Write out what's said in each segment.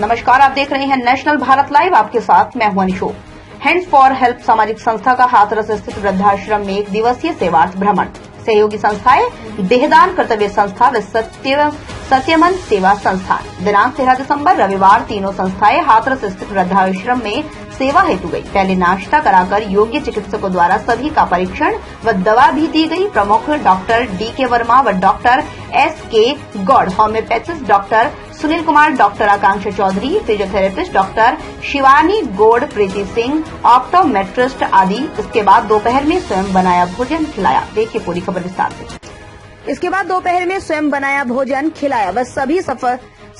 नमस्कार, आप देख रहे हैं नेशनल भारत लाइव। आपके साथ मैं हूं अनिशो। हैंड्स फॉर हेल्प सामाजिक संस्था का हाथरस स्थित वृद्धाश्रम में 1 दिवसीय सेवार्थ भ्रमण। सहयोगी संस्थाएं देहदान कर्तव्य संस्था व सत्यमन सेवा संस्थान। दिनांक 13 दिसंबर रविवार तीनों संस्थाएं हाथरस स्थित वृद्धाश्रम में सेवा हेतु गई। पहले नाश्ता कराकर योग्य चिकित्सकों द्वारा सभी का परीक्षण व दवा भी दी गई। प्रमुख डॉक्टर डी.के. वर्मा व doctor S K. Gaur, homeopathist doctor Sunil Kumar, doctor Akanksha Chaudhary, physiotherapist doctor Shivani Gaur, Preeti Singh, optometrist आदि। इसके बाद दोपहर में स्वयं बनाया भोजन खिलाया। देखिए पूरी खबर विस्तार से। इसके बाद दोपहर में स्वयं बनाया भोजन खिलाया व सभी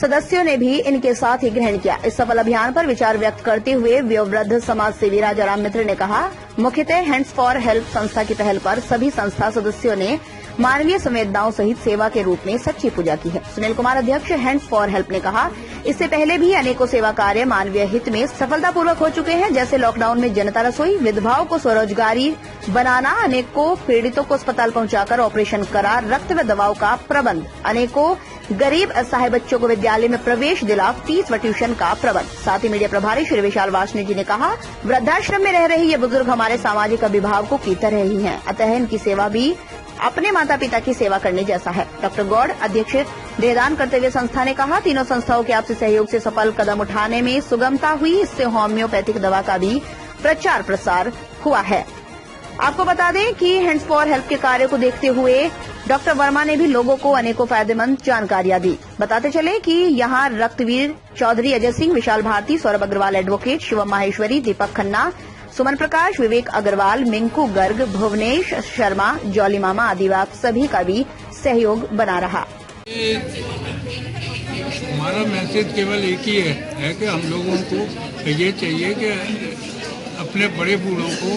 सदस्यों ने भी इनके साथ ही ग्रहण किया। इस सफल अभियान पर विचार व्यक्त करते हुए वयोवृद्ध समाज सेवी राजाराम मित्र ने कहा, मुख्यतः हैंड्स फॉर हेल्प संस्था की पहल पर सभी संस्था सदस्यों ने मानवीय संवेदनाओं सहित सेवा के रूप में सच्ची पूजा की है। सुनील कुमार, अध्यक्ष हैंड्स फॉर हेल्प, ने कहा, इससे पहले भी अनेकों सेवा कार्य मानवीय हित में सफलतापूर्वक हो चुके हैं, जैसे लॉकडाउन में जनता रसोई, विधवाओं को स्वरोजगारी बनाना, अनेकों पीड़ितों को अस्पताल पहुंचाकर ऑपरेशन करा, रक्त व दवाओं का प्रबंध, अनेकों गरीब असहाय बच्चों को विद्यालय में प्रवेश दिला, फीस व ट्यूशन का प्रबंध। साथ ही मीडिया प्रभारी श्री विशाल वासनी जी ने कहा, वृद्धाश्रम में रह रहे ये बुजुर्ग हमारे सामाजिक अभिभावकों की तरह ही हैं, अतः इनकी सेवा भी अपने माता पिता की सेवा करने जैसा है। डॉक्टर गौड़, अध्यक्ष देहदान कर्तव्य संस्था, ने कहा, तीनों संस्थाओं के आपसी सहयोग से सफल कदम उठाने में सुगमता हुई। इससे होम्योपैथिक दवा का भी प्रचार प्रसार हुआ है। आपको बता दें कि हैंड्स फॉर हेल्प के कार्य को देखते हुए डॉक्टर वर्मा ने भी लोगों को अनेकों फायदेमंद जानकारियां दी। बताते चले कि यहां रक्तवीर चौधरी, अजय सिंह, विशाल भारती, सौरभ अग्रवाल एडवोकेट, शिवम माहेश्वरी, दीपक खन्ना, सुमन प्रकाश, विवेक अग्रवाल, मिंकू गर्ग, भुवनेश शर्मा, जॉली मामा आदि आप सभी का भी सहयोग बना रहा। हमारा मैसेज केवल एक ही है कि हम लोगों को ये चाहिए कि अपने बड़े बूढ़ों को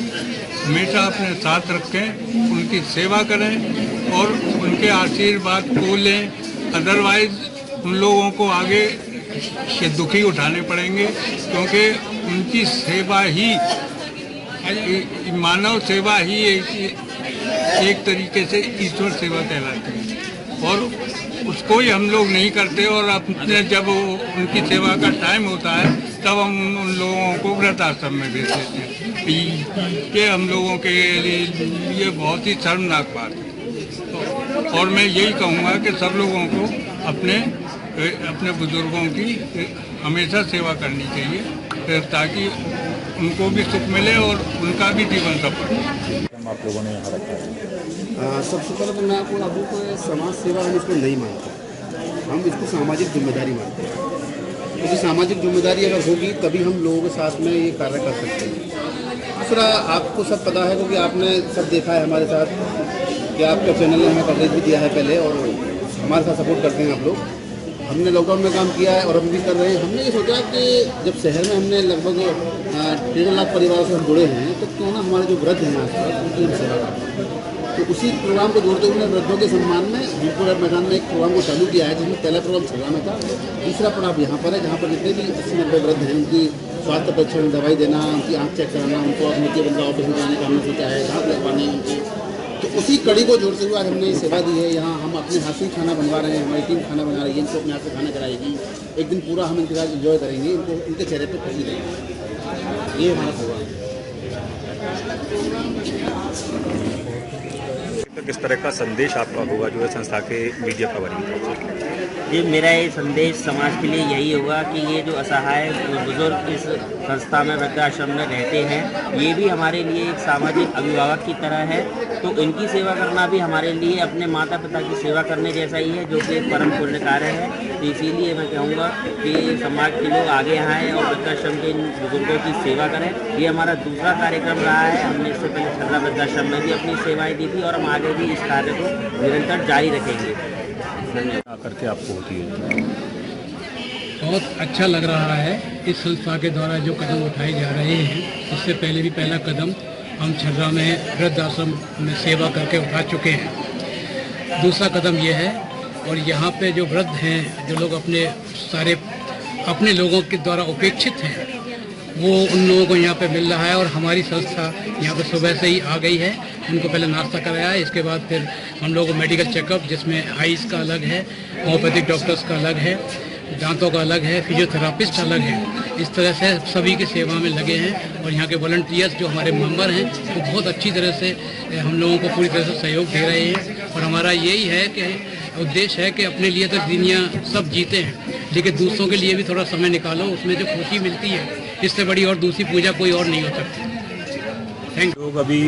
हमेशा अपने साथ रखें, उनकी सेवा करें और उनके आशीर्वाद को लें। अदरवाइज उन लोगों को आगे के दुखी उठाने पड़ेंगे, क्योंकि उनकी सेवा ही, मानव सेवा ही एक तरीके से ईश्वर सेवा कहलाती है और उसको ही हम लोग नहीं करते। और अपने जब उनकी सेवा का टाइम होता है तब हम उन लोगों को वृद्धाश्रम में भेज देते हैं। ये हम लोगों के लिए बहुत ही शर्मनाक बात है और मैं यही कहूँगा कि सब लोगों को अपने बुजुर्गों की हमेशा सेवा करनी चाहिए, ताकि उनको भी सुख मिले और उनका भी जीवन सफल हो। आप लोगों ने यहाँ रखा है। सबसे पहले तो मैं आपको समाज सेवा हम इसको नहीं मानते, हम इसको सामाजिक जिम्मेदारी मानते हैं। क्योंकि सामाजिक जिम्मेदारी अगर होगी तभी हम लोगों के साथ में ये कार्य कर सकते हैं। दूसरा, आपको सब पता है क्योंकि आपने सब देखा है हमारे साथ कि आपके चैनल ने हमें कवरेज भी दिया है पहले और हमारे साथ सपोर्ट करते हैं आप लोग। हमने लॉकडाउन में काम किया है और अभी भी कर रहे हैं। हमने ये सोचा कि जब शहर में हमने लगभग 1.5 लाख परिवारों से हम जुड़े हैं, तो क्यों ना हमारे जो वृद्ध हैं आसपास उनकी हम सेवा करें। तो उसी प्रोग्राम को जोड़ते हुए वृद्धों के सम्मान में भीमपुर मैदान में एक प्रोग्राम को चालू किया है, जिसमें पहला प्रोग्राम छर्रा में था, दूसरा पड़ाव यहाँ पर है, जहाँ पर जितने भी 80-90 वृद्ध हैं उनकी स्वास्थ्य परीक्षण, दवाई देना, उनकी आँख चेक कराना, उनको मोती बंदा ऑपरेशन कराने का हमने सोचा है, दांत लगवाने उनके। तो उसी कड़ी को जोड़ते हुए आज हमने ये सेवा दी है। यहाँ हम अपने हाथ से ही खाना बनवा रहे हैं, हमारी टीम खाना बना रही है, इनको अपने हाथ से खाना कराएगी। एक दिन पूरा हम इनके साथ इंजॉय करेंगे, इनको इनके चेहरे पर खुशी देंगे। ये हमारा प्रोग्राम है। तो किस तरह का संदेश आपका होगा जो है संस्था के मीडिया कवरिंग? जी, मेरा ये संदेश समाज के लिए यही होगा कि ये जो असहाय बुजुर्ग इस संस्था में, वृद्धाश्रम में रहते हैं, ये भी हमारे लिए एक सामाजिक अभिभावक की तरह है। तो इनकी सेवा करना भी हमारे लिए अपने माता पिता की सेवा करने जैसा ही है, जो कि एक परम पुण्य कार्य है। तो इसीलिए मैं कहूँगा कि समाज के लोग आगे आएँ और वृद्धाश्रम के इन बुजुर्गों की सेवा करें। ये हमारा दूसरा कार्यक्रम रहा है। हमने इससे पहले छर्रा वृद्धाश्रम में भी अपनी सेवाएँ दी थी और हम आगे भी इस कार्य को निरंतर जारी रखेंगे। धन्यवाद। करके आपको होती है, बहुत अच्छा लग रहा है इस संस्था के द्वारा जो कदम उठाए जा रहे हैं। इससे पहले भी पहला कदम हम छर्रा में वृद्धाश्रम में सेवा करके उठा चुके हैं। दूसरा कदम यह है और यहाँ पे जो वृद्ध हैं, जो लोग अपने लोगों के द्वारा उपेक्षित हैं, वो उन लोगों को यहाँ पे मिल रहा है और हमारी संस्था यहाँ पे सुबह से ही आ गई है। उनको पहले नाश्ता कराया है, इसके बाद फिर हम लोगों को मेडिकल चेकअप, जिसमें आइज़ का अलग है, होम्योपैथिक डॉक्टर्स का अलग है, दांतों का अलग है, फिजियोथेरापिस्ट अलग है। इस तरह से सभी की सेवा में लगे हैं और यहाँ के वॉलंटियर्स जो हमारे मेंबर हैं वो बहुत अच्छी तरह से हम लोगों को पूरी तरह से सहयोग दे रहे हैं। और हमारा यही है कि उद्देश्य है कि अपने लिए तो दुनिया सब जीते हैं, लेकिन दूसरों के लिए भी थोड़ा समय निकालो, उसमें जो खुशी मिलती है इससे बड़ी और दूसरी पूजा कोई और नहीं हो सकती। लोग अभी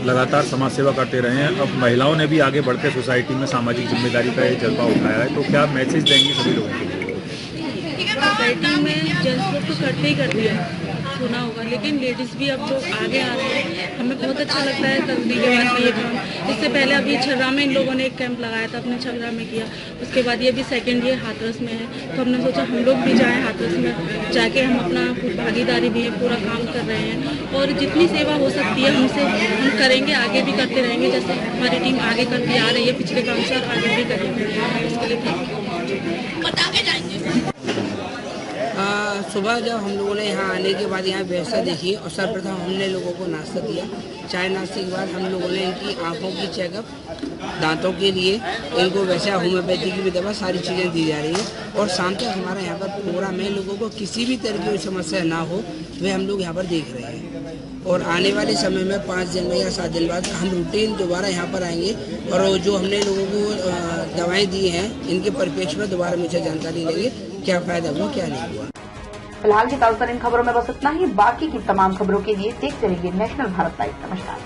लगातार समाज सेवा करते रहे हैं, अब महिलाओं ने भी आगे बढ़कर सोसाइटी में सामाजिक जिम्मेदारी का एक जज्बा उठाया है, तो क्या मैसेज देंगे सभी लोगों के लिए? सोसाइटी में जेंट्स लोग तो करते हैं, सुना होगा, लेकिन लेडीज़ भी अब लोग आगे आ रहे हैं। हमें बहुत अच्छा लगता है करने के बाद में ये काम। इससे पहले अभी छर्रा में इन लोगों ने एक कैंप लगाया था, अपने छर्रा में किया। उसके बाद ये भी सेकेंड ये हाथरस में है, तो हमने सोचा हम लोग भी जाएं हाथरस में, जाके हम अपना भागीदारी भी है, पूरा काम कर रहे हैं। और जितनी सेवा हो सकती है हमसे हम करेंगे, आगे भी करते रहेंगे। जैसे हमारी टीम आगे करती आ रही है पिछले काम से, आगे भी करेंगे। इसके लिए सुबह जब हम लोगों ने यहाँ आने के बाद यहाँ व्यवस्था देखी और सर्वप्रथम हमने लोगों को नाश्ता दिया। चाय नाश्ते के बाद हम लोगों ने इनकी आंखों की चेकअप, दांतों के लिए इनको वैसे होम्योपैथी की भी दवा, सारी चीज़ें दी जा रही हैं। और शाम तक हमारे यहाँ पर प्रोग्राम में लोगों को किसी भी तरह की समस्या ना हो वे हम लोग यहाँ पर देख रहे हैं। और आने वाले समय में 5 दिन में या 7 दिन बाद हम रूटीन दोबारा यहाँ पर आएंगे और जो हमने लोगों को दवाएँ दी हैं इनके परिप्रेक्ष्य में दोबारा मुझे जानकारी लेंगे क्या फ़ायदा हुआ क्या नहीं हुआ। फिलहाल की ताज़ा इन खबरों में बस इतना ही। बाकी की तमाम खबरों के लिए देखते रहिए नेशनल भारत लाइव। नमस्कार।